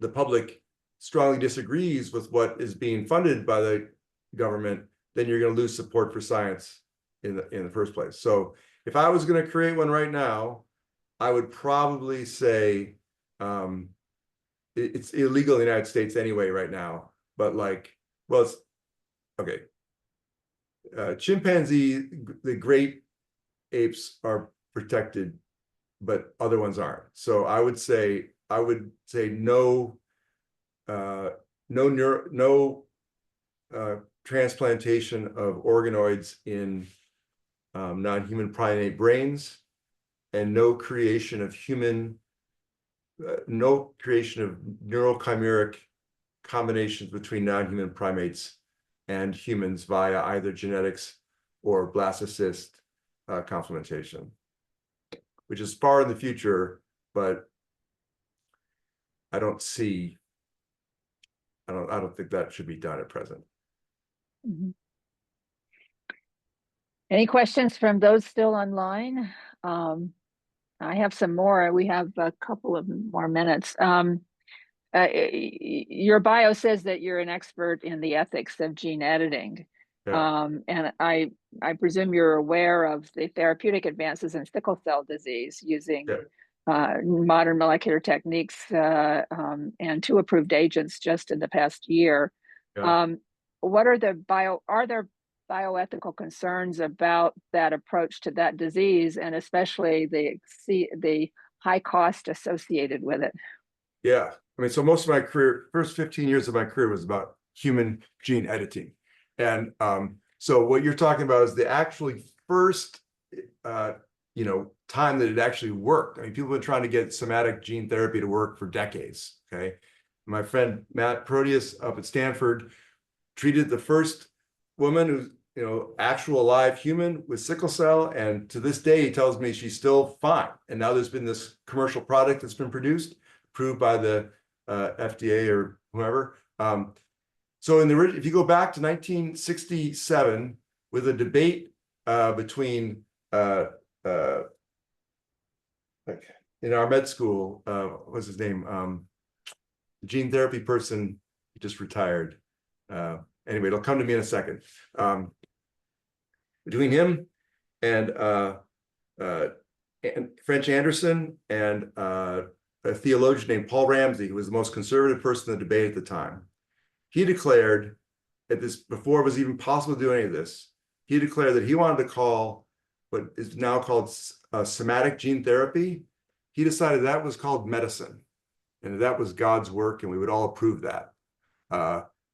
the public strongly disagrees with what is being funded by the government, then you're going to lose support for science in the first place. So if I was going to create one right now, I would probably say it's illegal in the United States anyway right now, but like, well, it's okay. Chimpanzee, the great apes are protected, but other ones aren't. So I would say no transplantation of organoids in non-human primate brains, and no creation of neural chimeric combinations between non-human primates and humans via either genetics or blastocyst complementation, which is far in the future, but I don't think that should be done at present. Any questions from those still online? I have some more. We have a couple of more minutes. Your bio says that you're an expert in the ethics of gene editing. Yeah. And I presume you're aware of the therapeutic advances in sickle cell disease using modern molecular techniques and 2 approved agents just in the past year. Yeah. Are there bioethical concerns about that approach to that disease, and especially the high cost associated with it? Yeah. I mean, so most of my career, first 15 years of my career was about human gene editing. And so what you're talking about is the actually first, time that it actually worked. I mean, people have been trying to get somatic gene therapy to work for decades, okay? My friend Matt Proteus up at Stanford treated the first woman who's, actual live human with sickle cell. And to this day, he tells me she's still fine. And now there's been this commercial product that's been produced, approved by the FDA or whoever. So if you go back to 1967 with a debate between in our med school, what's his name? The gene therapy person, he just retired. Anyway, it'll come to me in a second. Between him and French Anderson and a theologian named Paul Ramsey, who was the most conservative person in the debate at the time, he declared before it was even possible to do any of this, he declared that he wanted to call what is now called somatic gene therapy. He decided that was called medicine, and that was God's work, and we would all approve that.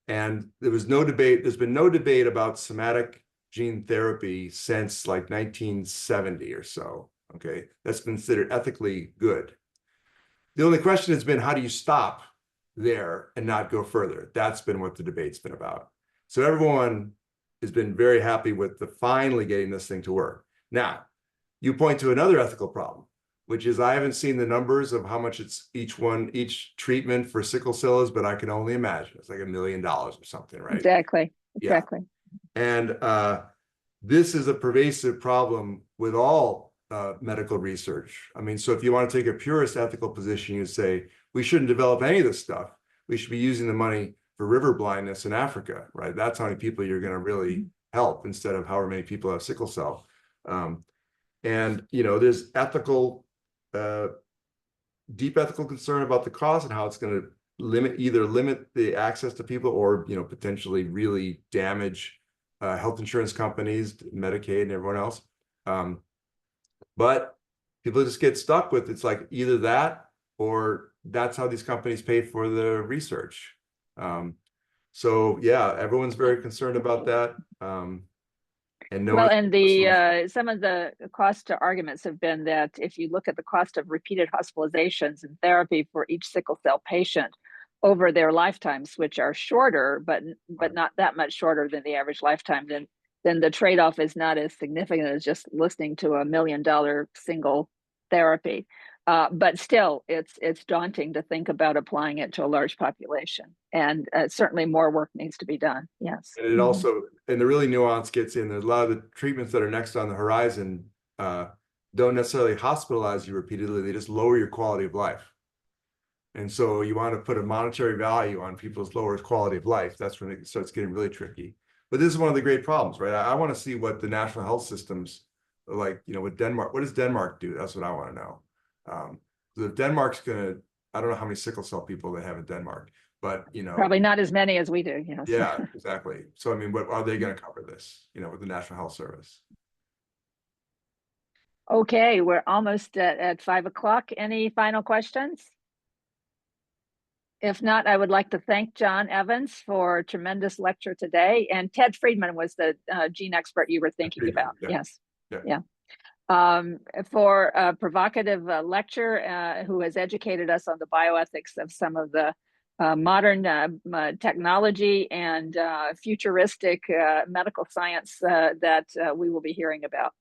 And there was no debate. There's been no debate about somatic gene therapy since like 1970 or so. Okay, that's considered ethically good. The only question has been, how do you stop there and not go further? That's been what the debate's been about. So everyone has been very happy with finally getting this thing to work. Now, you point to another ethical problem, which is I haven't seen the numbers of how much it's each treatment for sickle cell is, but I can only imagine it's like $1 million or something, right? Exactly. Yeah. And this is a pervasive problem with all medical research. I mean, so if you want to take a purist ethical position, you say we shouldn't develop any of this stuff. We should be using the money for river blindness in Africa, right? That's how many people you're going to really help, instead of however many people have sickle cell. And there's deep ethical concern about the cost and how it's going to limit the access to people, or potentially really damage health insurance companies, Medicaid, and everyone else. But people just get stuck with, it's like either that or that's how these companies pay for the research. So yeah, everyone's very concerned about that. And no Well, one- and the some of the cost arguments have been that if you look at the cost of repeated hospitalizations and therapy for each sickle cell patient over their lifetimes, which are shorter, but not that much shorter than the average lifetime, then the trade-off is not as significant as just listening to $1 million single therapy. But still, it's daunting to think about applying it to a large population, and certainly more work needs to be done. Yes. And it also, and the really nuance gets in, there's a lot of the treatments that are next on the horizon don't necessarily hospitalize you repeatedly, they just lower your quality of life. And so you want to put a monetary value on people's lower quality of life. That's when it starts getting really tricky. But this is one of the great problems, right? I want to see what the national health systems are like, with Denmark. What does Denmark do? That's what I want to know. So if Denmark's gonna, I don't know how many sickle cell people they have in Denmark, but probably not as many as we do. Yes. Yeah, exactly. So I mean, what are they going to cover this? With the National Health Service? Okay, we're almost at 5 o'clock. Any final questions? If not, I would like to thank John Evans for a tremendous lecture today. And Ted Friedman was the gene expert you were thinking about. Yeah. Yes. Yeah. For a provocative lecture, who has educated us on the bioethics of some of the modern technology and futuristic medical science that we will be hearing about.